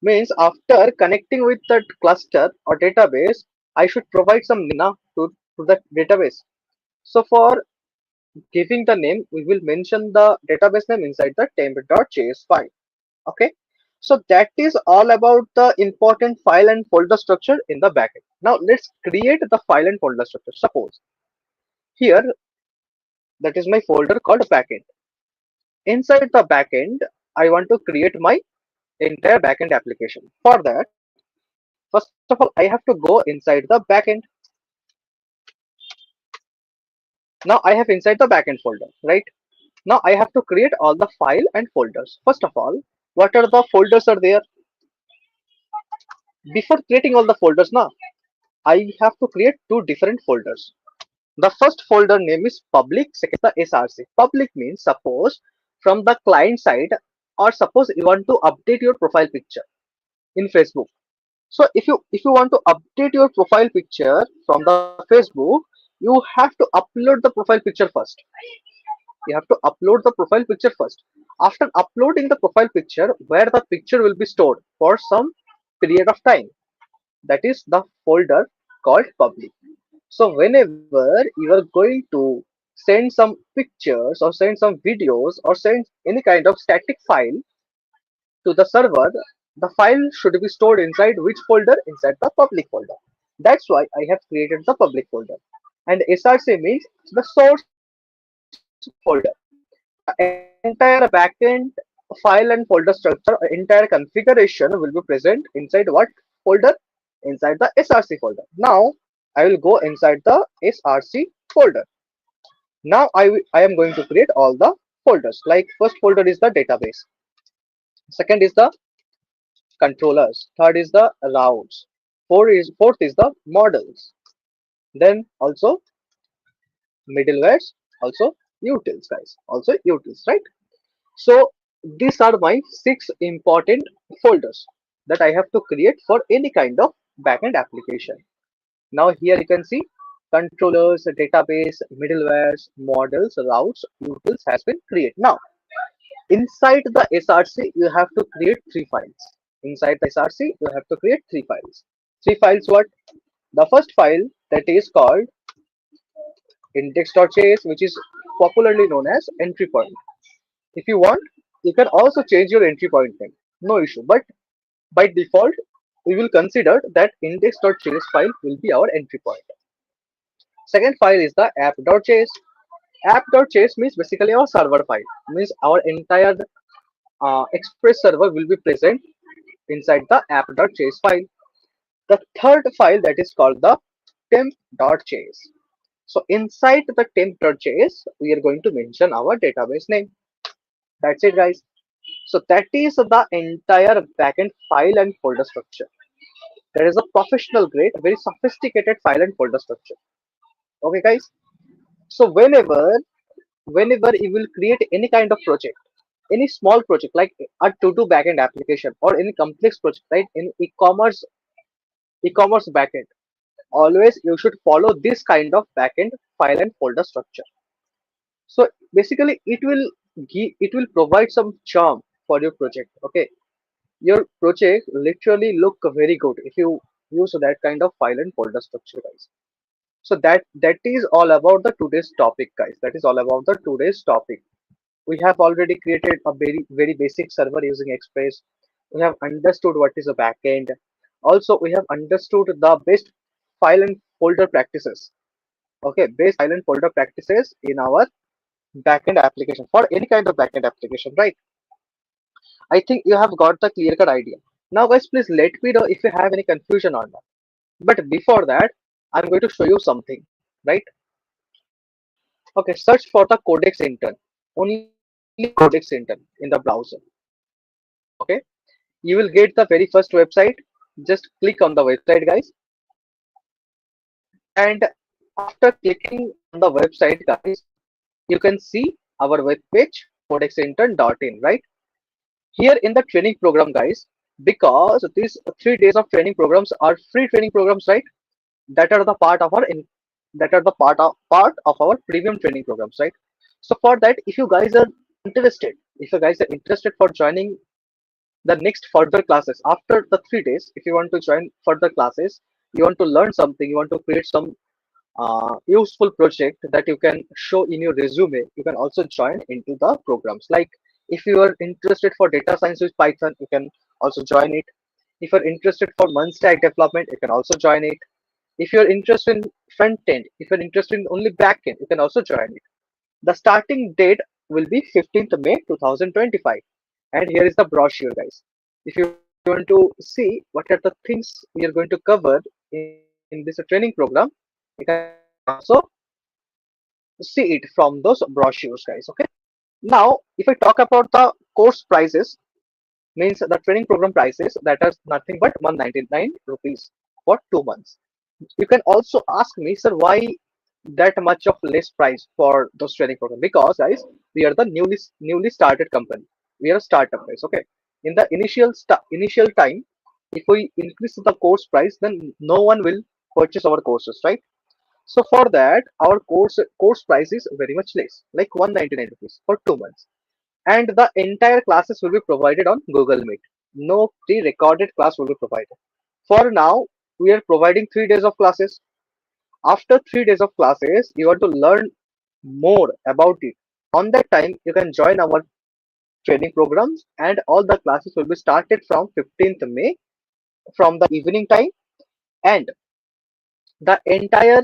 Speaker 1: Means after connecting with that cluster or database, I should provide some name now to the database. So for giving the name, we will mention the database name inside the temp.js file. Okay. So that is all about the important file and folder structure in the backend. Now let's create the file and folder structure. Suppose here that is my folder called backend. Inside the backend, I want to create my entire backend application. For that, first of all, I have to go inside the backend. Now I have inside the backend folder, right? Now I have to create all the file and folders. First of all, what are the folders are there? Before creating all the folders, now I have to create two different folders. The first folder name is public, second the SRC. Public means suppose from the client side, or suppose you want to update your profile picture in Facebook. So if you want to update your profile picture from the Facebook, you have to upload the profile picture first. You have to upload the profile picture first. After uploading the profile picture, where the picture will be stored for some period of time, that is the folder called public. So whenever you are going to send some pictures or send some videos or send any kind of static file to the server, the file should be stored inside which folder? Inside the public folder. That's why I have created the public folder. And SRC means the source folder. The entire backend file and folder structure, entire configuration will be present inside what folder? Inside the SRC folder. Now I will go inside the SRC folder. Now I am going to create all the folders. Like first folder is the database. Second is the controllers. Third is the routes. Fourth is the models. Then also middlewares. Also utils, guys. Also utils, right? So these are my 6 important folders that I have to create for any kind of backend application. Now here you can see controllers, database, middlewares, models, routes, utils has been created. Now inside the SRC you have to create 3 files. Inside the SRC you have to create 3 files. 3 files what? The first file that is called index.js, which is popularly known as entry point. If you want, you can also change your entry point name. No issue. But by default, we will consider that index.js file will be our entry point. Second file is the app.js. App.js means basically our server file. Means our entire Express server will be present inside the app.js file. The third file that is called the temp.js. So inside the temp.js, we are going to mention our database name. That's it, guys. So that is the entire backend file and folder structure. There is a professional grade, very sophisticated file and folder structure. Okay, guys. So whenever you will create any kind of project, any small project like a to-do backend application or any complex project, right? In e-commerce backend, always you should follow this kind of backend file and folder structure. So basically, it will provide some charm for your project. Okay, your project literally look very good if you use that kind of file and folder structure, guys. So that is all about the today's topic, guys. That is all about the today's topic. We have already created a very basic server using Express. We have understood what is a backend. Also we have understood the best file and folder practices. Okay, best file and folder practices in our backend application, for any kind of backend application, right? I think you have got the clear cut idea. Now guys, please let me know if you have any confusion on that. But before that, I'm going to show you something, right? Okay, search for the codex intern. Only codex intern in the browser. Okay, you will get the very first website. Just click on the website, guys. And after clicking on the website, guys, you can see our web page codexintern.in, right? Here in the training program, guys, because these 3 days of training programs are free training programs, right? That are the part of our that are the part of our premium training programs, right? So for that, if you guys are interested, for joining the next further classes after the 3 days, if you want to join further classes, you want to learn something, you want to create some useful project that you can show in your resume, you can also join into the programs. Like if you are interested for data science with Python, you can also join it. If you're interested for stack development, you can also join it. If you're interested in front end, if you're interested in only back end, you can also join it. The starting date will be 15th May 2025. And here is the brochure, guys. If you want to see what are the things we are going to cover in this training program, you can also see it from those brochures, guys. Okay. Now, if I talk about the course prices, means the training program prices, that is nothing but 199 rupees for 2 months. You can also ask me, sir, why that much of less price for those training program? Because guys, we are the newly started company. We are a startup, guys. Okay. In the initial time, if we increase the course price, then no one will purchase our courses, right? So for that, our course price is very much less, like 199 rupees for 2 months, and the entire classes will be provided on Google Meet. No pre-recorded class will be provided. For now, we are providing 3 days of classes. After 3 days of classes, you want to learn more about it. On that time, you can join our training programs, and all the classes will be started from 15th May from the evening time, and the entire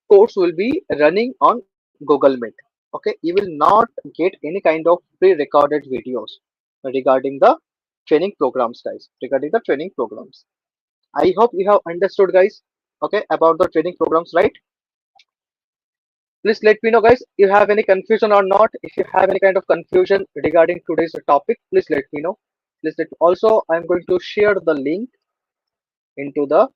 Speaker 1: course will be running on Google Meet. Okay, you will not get any kind of pre-recorded videos regarding the training programs, guys. Regarding the training programs, I hope you have understood, guys. Okay, about the training programs, right? Please let me know, guys. You have any confusion or not? If you have any kind of confusion regarding today's topic, please let me know. Also, I'm going to share the link into the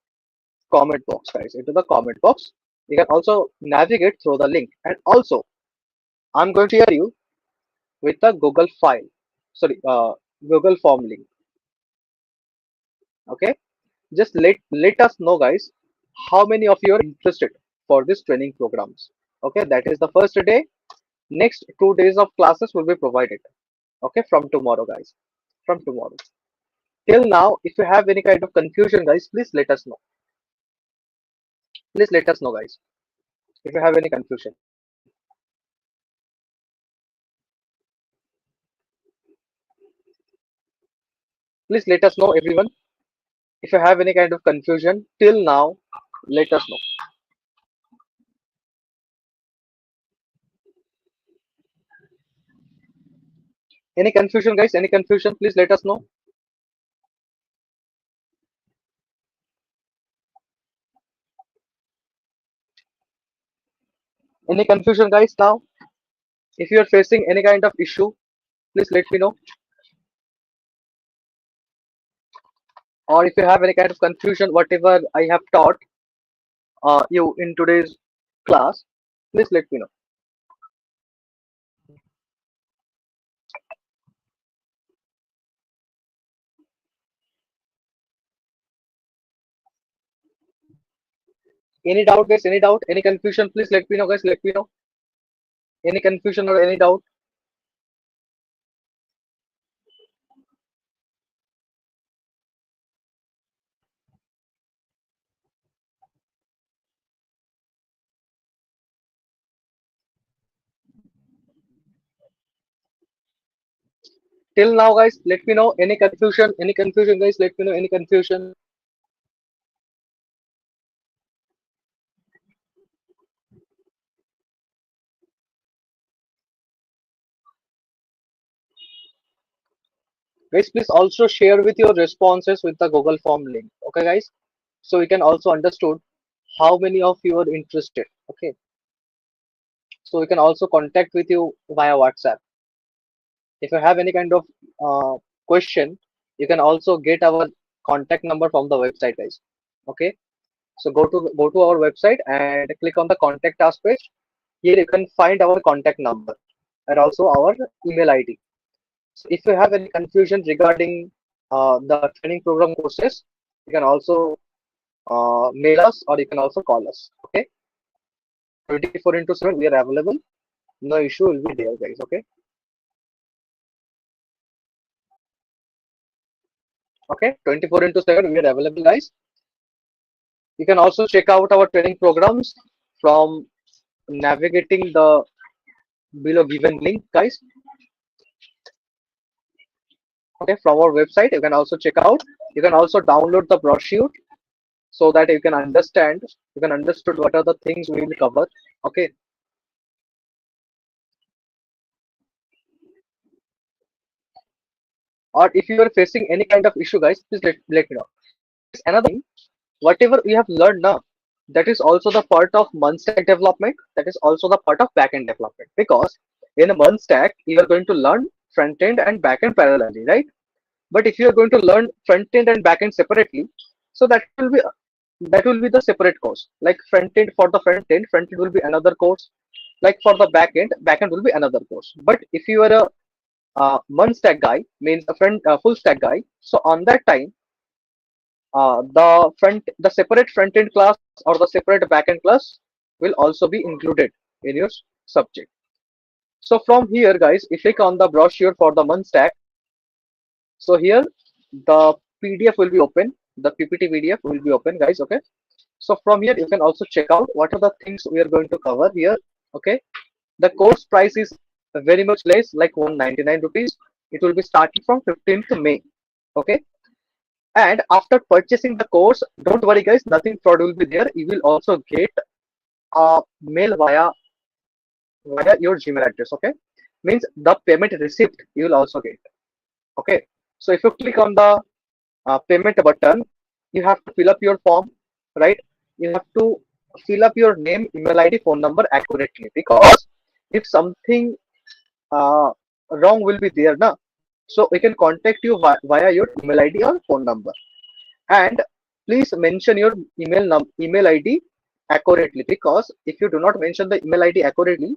Speaker 1: comment box, guys. Into the comment box, you can also navigate through the link, and also I'm going to share you with the Google file. Sorry, Google form link. Okay, just let us know, guys, how many of you are interested for this training programs. Okay, that is the first day. Next 2 days of classes will be provided. Okay, from tomorrow, guys. From tomorrow. Till now, if you have any kind of confusion, guys, please let us know. Please let us know, guys, if you have any confusion. Please let us know, everyone. If you have any kind of confusion till now, let us know. Any confusion, guys? Any confusion? Please let us know. Any confusion, guys? Now, if you are facing any kind of issue, please let me know. Or if you have any kind of confusion, whatever I have taught you in today's class, please let me know. Any doubt, guys? Any doubt? Any confusion? Please let me know, guys. Let me know. Any confusion or any doubt? Till now, guys, let me know. Any confusion? Any confusion, guys? Let me know. Any confusion? Guys, please also share with your responses with the Google form link. Okay, guys? So we can also understood how many of you are interested. Okay. So we can also contact with you via WhatsApp. If you have any kind of question, you can also get our contact number from the website, guys. Okay. So go to our website and click on the contact us page. Here you can find our contact number and also our email ID. So if you have any confusion regarding the training program courses, you can also mail us or you can also call us. Okay. 24/7 we are available. No issue will be there, guys. Okay. Okay. 24/7 we are available, guys. You can also check out our training programs from navigating the below given link, guys. Okay, from our website you can also check out. You can also download the brochure so that you can understand, you can understood what are the things we will cover. Okay. Or if you are facing any kind of issue, guys, please let me know. Another thing, whatever we have learned now, that is also the part of one stack development, that is also the part of backend development, because in a one stack you are going to learn front end and backend parallelly, right? But if you are going to learn front end and backend separately, so that will be the separate course. Like front end, for the front end will be another course. Like for the backend will be another course. But if you are a one stack guy, means a full stack guy, so on that time, the separate front end class or the separate backend class will also be included in your subject. So from here, guys, if you click on the brochure for the one stack, so here the PDF will be open, the PPT PDF will be open, guys. Okay. So from here you can also check out what are the things we are going to cover here. Okay. The course price is very much less, like 199 rupees. It will be starting from 15th May. Okay. And after purchasing the course, don't worry, guys, nothing fraud will be there. You will also get a mail via your Gmail address. Okay. Means the payment receipt you will also get. Okay. So if you click on the payment button, you have to fill up your form, right? You have to fill up your name, email ID, phone number accurately, because if something uh, wrong will be there, na, so we can contact you via your email ID or phone number. And please mention your email ID accurately, because if you do not mention the email ID accurately,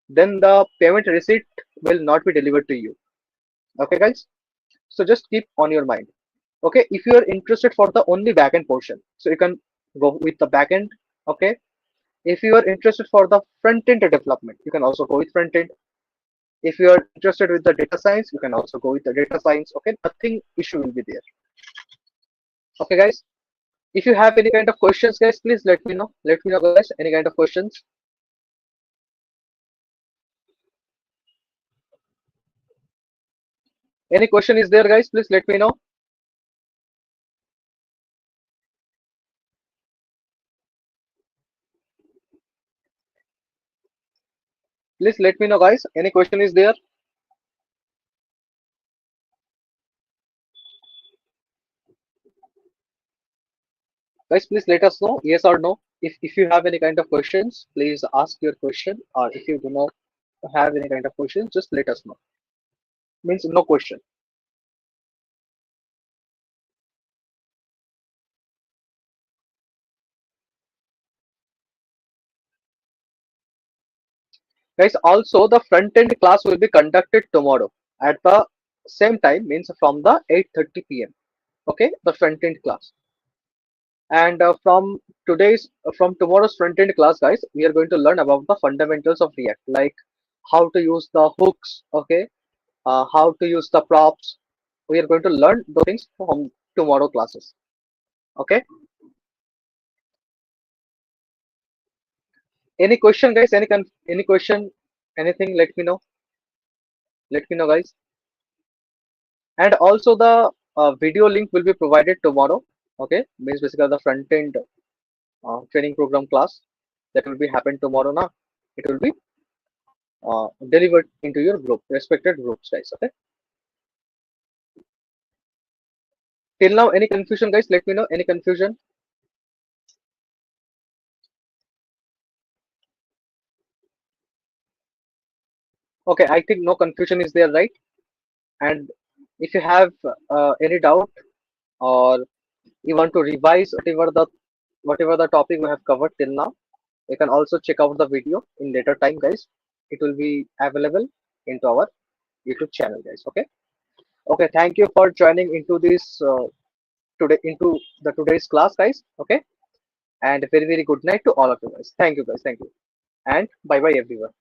Speaker 1: then the payment receipt will not be delivered to you. Okay, guys. So just keep on your mind. Okay, if you are interested for the only backend portion, so you can go with the backend. Okay, if you are interested for the front end development, you can also go with front end. If you are interested with the data science, you can also go with the data science. Okay, nothing issue will be there. Okay, guys, if you have any kind of questions, guys, please let me know, guys, any kind of questions. Any question is there, guys, please let me know. Please let me know, guys, any question is there. Guys, please let us know, yes or no. If you have any kind of questions, please ask your question, or if you do not have any kind of questions, just let us know. Means no question. Guys, also the front end class will be conducted tomorrow at the same time, means from the 8:30 p.m. Okay, the front end class. And from tomorrow's front end class, guys, we are going to learn about the fundamentals of React, like how to use the hooks. Okay, how to use the props. We are going to learn those things from tomorrow classes. Okay. Any question, guys? Any question? Anything? Let me know. Let me know, guys. And also the video link will be provided tomorrow. Okay, means basically the front end training program class that will be happen tomorrow. Now it will be delivered into your group, respected groups, guys. Okay. Till now, any confusion, guys? Let me know. Any confusion? Okay, I think no confusion is there, right? And if you have any doubt, or you want to revise whatever the topic we have covered till now, you can also check out the video in later time, guys. It will be available into our YouTube channel, guys. Okay. Okay. Thank you for joining into this into the today's class, guys. Okay. And very good night to all of you, guys. Thank you, guys. Thank you. and bye bye everyone.